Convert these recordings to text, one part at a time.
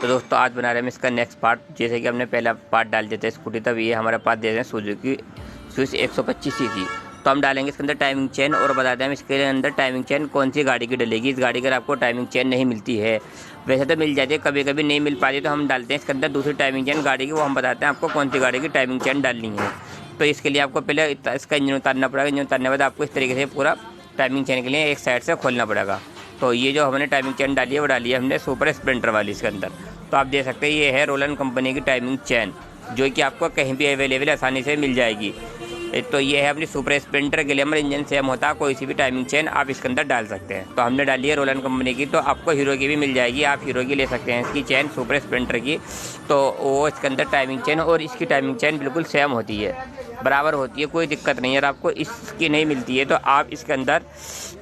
तो दोस्तों आज बना रहे हैं हम इसका नेक्स्ट पार्ट। जैसे कि हमने पहला पार्ट डाल देते हैं स्कूटी, तब ये हमारा पार्ट दे रहे हैं सुजुकी स्विफ्ट 125 सीसी। तो हम डालेंगे इसके अंदर टाइमिंग चेन और बताते हैं हम इसके अंदर टाइमिंग चेन कौन सी गाड़ी की डलेगी। इस गाड़ी की आपको टाइमिंग चेन नहीं मिलती है, वैसे तो मिल जाती है, कभी कभी नहीं मिल पाती, तो हम डालते हैं इसके अंदर दूसरी टाइमिंग चेन गाड़ी की। वो हम बताते हैं आपको कौन सी गाड़ी की टाइमिंग चेन डालनी है। तो इसके लिए आपको पहले इसका इंजन उतारना पड़ेगा। इंजन उतारने के बाद आपको इस तरीके से पूरा टाइमिंग चेन के लिए एक साइड से खोलना पड़ेगा। तो ये जो हमने टाइमिंग चेन डाली है वो डाली है हमने सुपर स्प्लेंडर वाली इसके अंदर। तो आप देख सकते हैं ये है रोलैंड कंपनी की टाइमिंग चेन, जो कि आपको कहीं भी अवेलेबल आसानी से मिल जाएगी। तो ये है अपनी सुपर स्प्लेंडर के लिए हमारे इंजन सेम होता है, कोई सी भी टाइमिंग चेन आप इसके अंदर डाल सकते हैं। तो हमने डाली है रोलैंड कंपनी की, तो आपको हीरो की भी मिल जाएगी, आप हीरो की ले सकते हैं इसकी चेन सुपर स्प्लेंडर की। तो वो इसके अंदर टाइमिंग चेन और इसकी टाइमिंग चेन बिल्कुल सेम होती है, बराबर होती है, कोई दिक्कत नहीं है। अगर आपको इसकी नहीं मिलती है तो आप इसके अंदर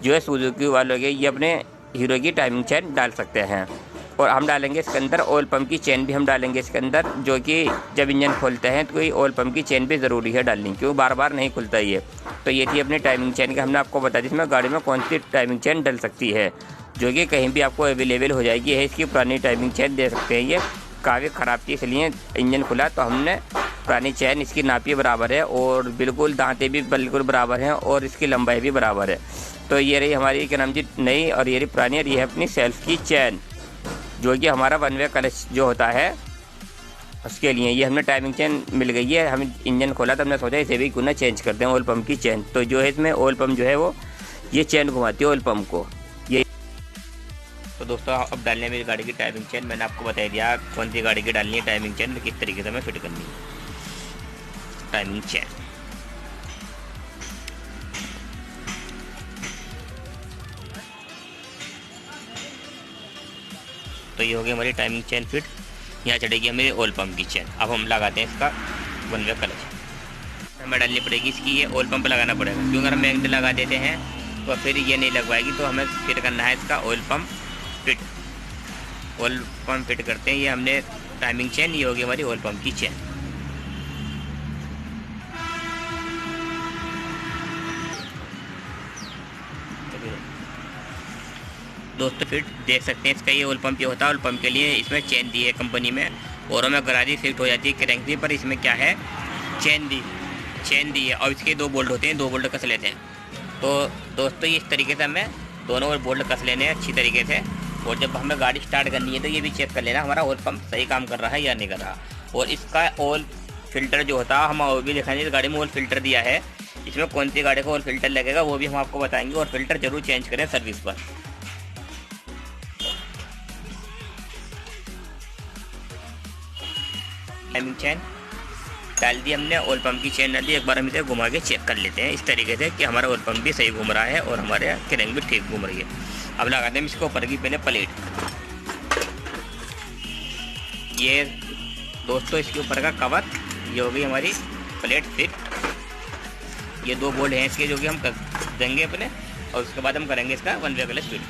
जो है सुजुकी वालों के ये अपने हीरो की टाइमिंग चेन डाल सकते हैं। और हम डालेंगे इसके अंदर ऑयल पम्प की चेन भी हम डालेंगे इसके अंदर, जो कि जब इंजन खोलते हैं तो कोई ऑयल पम्प की चेन भी ज़रूरी है डालनी, क्योंकि बार बार नहीं खुलता ये। तो ये थी अपनी टाइमिंग चेन की, हमने आपको बता दी इसमें गाड़ी में कौन सी टाइमिंग चेन डल सकती है, जो कि कहीं भी आपको अवेलेबल हो जाएगी। है इसकी पुरानी टाइमिंग चेन, दे सकते हैं ये काफ़ी ख़राब थी इसलिए इंजन खुला, तो हमने पुरानी चेन इसकी नापी बराबर है और बिल्कुल दांतें भी बिल्कुल बराबर हैं और इसकी लंबाई भी बराबर है। तो ये रही हमारी क्या नाम जी नई, और ये रही पुरानी, और ये है अपनी सेल्फ की चेन, जो कि हमारा वन वे क्लच जो होता है उसके लिए। ये हमने टाइमिंग चेन मिल गई है, हम इंजन खोला तो हमने सोचा इसे भी क्यों ना चेंज करते हैं ऑयल पम्प की चेन। तो जो है इसमें ऑयल पम्प जो है वो ये चेन घुमाती है ऑयल पम्प को ये। तो दोस्तों अब डालने मेरी गाड़ी की टाइमिंग चेन, मैंने आपको बता दिया कौन सी गाड़ी की डालनी है टाइमिंग चेन, किस तरीके से हमें फिट करनी है टाइमिंग चेन। तो ये हो गई हमारी टाइमिंग चेन फिट। यहाँ चढ़ेगी हमें ऑयल पम्प की चेन। अब हम लगाते हैं इसका वन वे क्लच। हमें डालनी पड़ेगी इसकी ये ऑयल पम्प लगाना पड़ेगा, क्योंकि अगर हम मैग्नेट लगा देते हैं तो फिर ये नहीं लगवाएगी। तो हमें फिट करना है इसका oil pump fit. Oil pump fit करते हैं, ये हमने टाइमिंग चेन, ये होगी हमारी ऑयल पम्प की चेन। दोस्तों फिट देख सकते हैं इसका ये ऑयल पम्प ये होता है। ऑयल पम्प के लिए इसमें चेन दी है कंपनी में, और हमें गरारी फिट हो जाती है क्रैंक दी पर, इसमें क्या है चेन दी है। और इसके दो बोल्ट होते हैं, दो बोल्ट कस लेते हैं। तो दोस्तों ये इस तरीके से हमें दोनों बोल्ट कस लेने हैं अच्छी तरीके से। और जब हमें गाड़ी स्टार्ट करनी है तो ये भी चेक कर लेना हमारा ऑयल पम्प सही काम कर रहा है या नहीं कर रहा। और इसका ऑयल फिल्टर जो होता है हम और भी दिखाएंगे, इस गाड़ी में ऑयल फिल्टर दिया है, इसमें कौन सी गाड़ी का ऑयल फिल्टर लगेगा वो भी हम आपको बताएंगे। और फिल्टर जरूर चेंज करें सर्विस पर। टाइमिंग चेन डाल दी हमने, ऑयल पम्प की चेन डाल दी। एक बार हम इसे घुमा के चेक कर लेते हैं इस तरीके से कि हमारा ऑयल पम्प भी सही घूम रहा है और हमारे क्रैंक भी ठीक घूम रही है। अब लगाते हैं इसके ऊपर की पहले प्लेट। ये दोस्तों इसके ऊपर का कवर, ये हो गई हमारी प्लेट फिट। ये दो बोल्ट हैं इसके जो कि हम कर देंगे अपने, और उसके बाद हम करेंगे इसका वन वे क्लच फिट।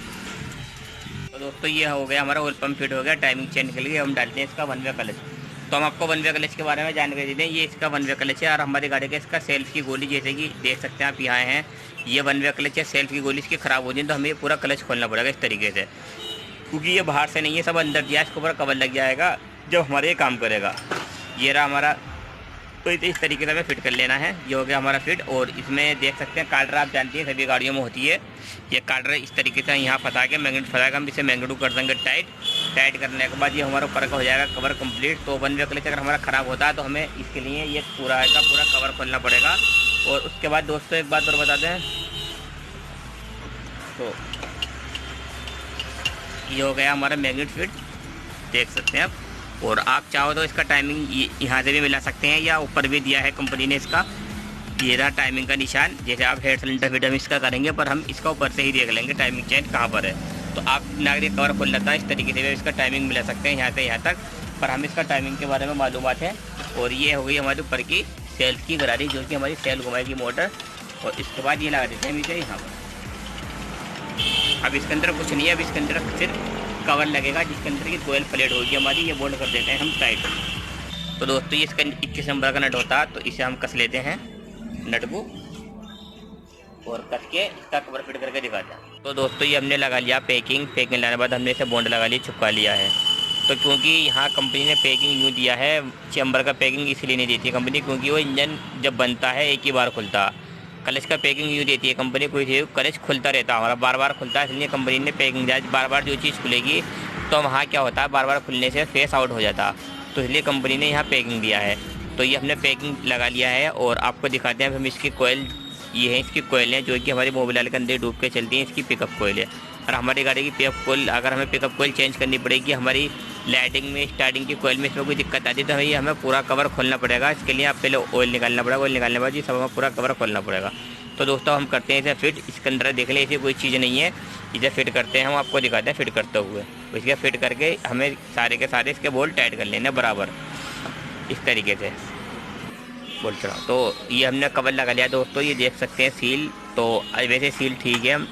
तो दोस्तों ये हो गया हमारा ऑयल पम्प फिट हो गया टाइमिंग चेन के लिए। हम डालते हैं इसका वन वे क्लच। तो हम आपको वन वे क्लच के बारे में जानकारी दें, ये इसका वन वे क्लच है। और हमारी गाड़ी का इसका सेल्फ की गोली, जैसे कि देख सकते हैं आप यहाँ हैं, ये वन वे क्लच है। सेल्फ की गोली इसकी ख़राब हो जाए तो हमें ये पूरा क्लच खोलना पड़ेगा इस तरीके से, क्योंकि ये बाहर से नहीं है, सब अंदर दिया, इसके ऊपर कवर लग जाएगा जब हमारे ये काम करेगा। ये रहा हमारा, तो इस तरीके से हमें फिट कर लेना है। ये हो गया हमारा फिट। और इसमें देख सकते हैं कार्डर, आप जानती हैं सभी गाड़ियों में होती है ये कार्डर, इस तरीके से यहाँ फंसा के मैग्नेट फंसा के हम इसे मैग्नेट कर देंगे टाइट करने के बाद ये हमारा ऊपर का हो जाएगा कवर कंप्लीट। तो वन वे क्लच अगर हमारा ख़राब होता है तो हमें इसके लिए ये पूरा का पूरा कवर खोलना पड़ेगा। और उसके बाद दोस्तों एक बात और बताते हैं, तो ये हो गया हमारा मैग्नेट फिट, देख सकते हैं आप। और आप चाहो तो इसका टाइमिंग यहाँ से भी मिला सकते हैं, या ऊपर भी दिया है कंपनी ने इसका, ये रहा टाइमिंग का निशान। जैसे आप हेड सिलेंडर फिट हम इसका करेंगे, पर हम इसका ऊपर से ही देख लेंगे टाइमिंग चेन कहाँ पर है। तो आप नागरिक कवर खोल लेता है इस तरीके से इसका टाइमिंग मिला सकते हैं यहाँ से यहाँ तक, पर हम इसका टाइमिंग के बारे में मालूमात है। और ये हो गई हमारे ऊपर की सेल की गरारी, जो कि हमारी सेल घुमाएगी मोटर। और इसके बाद ये लगा देते हैं नीचे यहाँ पर। अब इसके अंदर कुछ नहीं है, अब इसके अंदर सिर्फ कवर लगेगा जिसके अंदर की 12 प्लेट होगी हमारी, ये बोल्ट कर देते हैं हम टाइट। तो दोस्तों ये इसका 21 नंबर का नट होता है, तो इसे हम कस लेते हैं नट को और कस के इसका कवर फिट करके दिखाते हैं। तो दोस्तों ये हमने लगा लिया पैकिंग लगाने के बाद हमने इसे बॉन्ड लगा लिया, चिपका लिया है। तो क्योंकि यहाँ कंपनी ने पैकिंग यूँ दिया है, चैम्बर का पैकिंग इसलिए नहीं देती है कंपनी, क्योंकि वो इंजन जब बनता है एक ही बार खुलता। क्लच का पैकिंग यूँ देती है कंपनी, कोई चीज़ क्लच खुलता रहता है हमारा, बार बार खुलता है, इसलिए कंपनी ने पैकिंग दिया। बार बार जो चीज़ खुलेगी तो वहाँ क्या होता है, बार बार खुलने से फेस आउट हो जाता, तो इसलिए कंपनी ने यहाँ पैकिंग दिया है। तो ये हमने पैकिंग लगा लिया है और आपको दिखाते हैं हम इसकी कोयल। ये है इसकी कोयल है जो कि हमारी मोबिल के अंदर डूब के चलती है, इसकी पिकअप कोयल है। और हमारी गाड़ी की पिकअप कोयल, अगर हमें पिकअप कोयल चेंज करनी पड़ेगी, हमारी लाइटिंग में, स्टार्टिंग की कोयल में इसमें कोई दिक्कत आती है तो हमें पूरा कवर खोलना पड़ेगा। इसके लिए आप पहले ऑयल निकालना पड़ेगा, ऑयल निकालने के बाद ये सब हमें पूरा कवर खोलना पड़ेगा। तो दोस्तों हम करते हैं इसे फिट। इसके अंदर देख लें ऐसी कोई चीज़ नहीं है, इसे फिट करते हैं, हम आपको दिखाते हैं फिट करते हुए। इसके फिट करके हमें सारे के सारे इसके बोल्ट टाइट कर लेने बराबर इस तरीके से बोल्ट चढ़ा। तो ये हमने कवर लगा लिया दोस्तों, ये देख सकते हैं सील। तो वैसे सील ठीक है, हम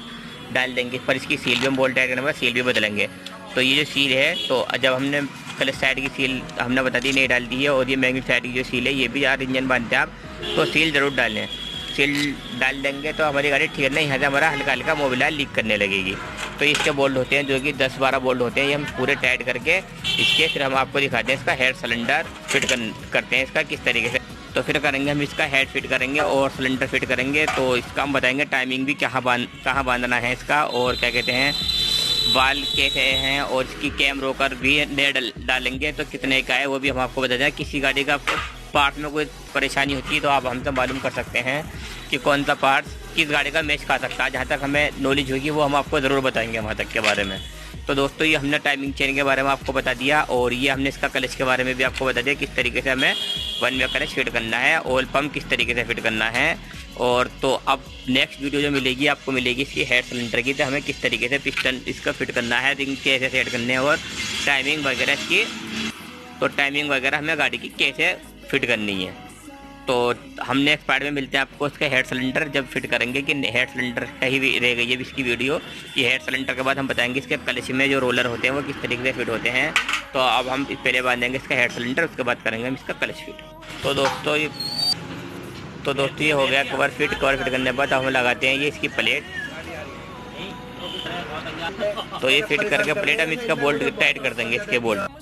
डाल देंगे, पर इसकी सील भी हम बोल्ट टाइट करने के बाद सील भी बदलेंगे। तो ये जो सील है, तो जब हमने क्लच साइड की सील हमने बता दी नहीं डाल दी है, और ये मैग्नेट साइड की जो सील है ये भी यार इंजन बांधते हैं आप, तो सील ज़रूर डालें। सील डाल देंगे तो हमारी गाड़ी ठीक नहीं, यहाँ से हमारा हल्का हल्का मोबिल लीक करने लगेगी। तो इसके बोल्ट होते हैं जो कि 10-12 बोल्ट होते हैं, ये हम पूरे टाइट करके इसके फिर हम आपको दिखाते हैं इसका हेड सिलेंडर फिट करते हैं इसका किस तरीके से। तो फिर करेंगे हम इसका हेड फिट करेंगे और सिलेंडर फिट करेंगे। तो इसका हम बताएंगे टाइमिंग भी कहाँ बांधना है इसका, और क्या कहते हैं बाल कैसे हैं, और इसकी कैम रोकर भी नए डालेंगे तो कितने का है वो भी हम आपको बता दें। किसी गाड़ी का पार्ट में कोई परेशानी होती है तो आप हमसे मालूम कर सकते हैं कि कौन सा पार्ट किस गाड़ी का मैच खा सकता है। जहाँ तक हमें नॉलेज होगी वो हम आपको ज़रूर बताएंगे वहाँ तक के बारे में। तो दोस्तों ये हमने टाइमिंग चेन के बारे में आपको बता दिया, और ये हमने इसका क्लच के बारे में भी आपको बता दिया किस तरीके से हमें वन वे क्लच फिट करना है, ऑयल पम्प किस तरीके से फिट करना है। और तो अब नेक्स्ट वीडियो जो मिलेगी आपको मिलेगी इसकी हेड सिलेंडर की, तो हमें किस तरीके से पिस्टन इसका फिट करना है, रिंग कैसे सेट करने हैं, और टाइमिंग वगैरह इसकी, तो टाइमिंग वगैरह हमें गाड़ी की कैसे फिट करनी है। तो हम नेक्स्ट पार्ट में मिलते हैं आपको इसका हेड सिलेंडर जब फिट करेंगे कि हेड सिलेंडर का ही रह गई है इसकी वीडियो। ये हेड सिलेंडर के बाद हम बताएंगे इसके क्लच में जो रोलर होते हैं वो किस तरीके से फिट होते हैं। तो अब हम पहले बांधेंगे इसका हेड सिलेंडर, उसके बाद करेंगे हम इसका क्लच फिट। तो दोस्तों ये हो गया कवर फिट करने के बाद हम लगाते हैं ये इसकी प्लेट। तो ये फिट करके प्लेट हम इसका बोल्ट टाइट कर देंगे इसके बोल्ट।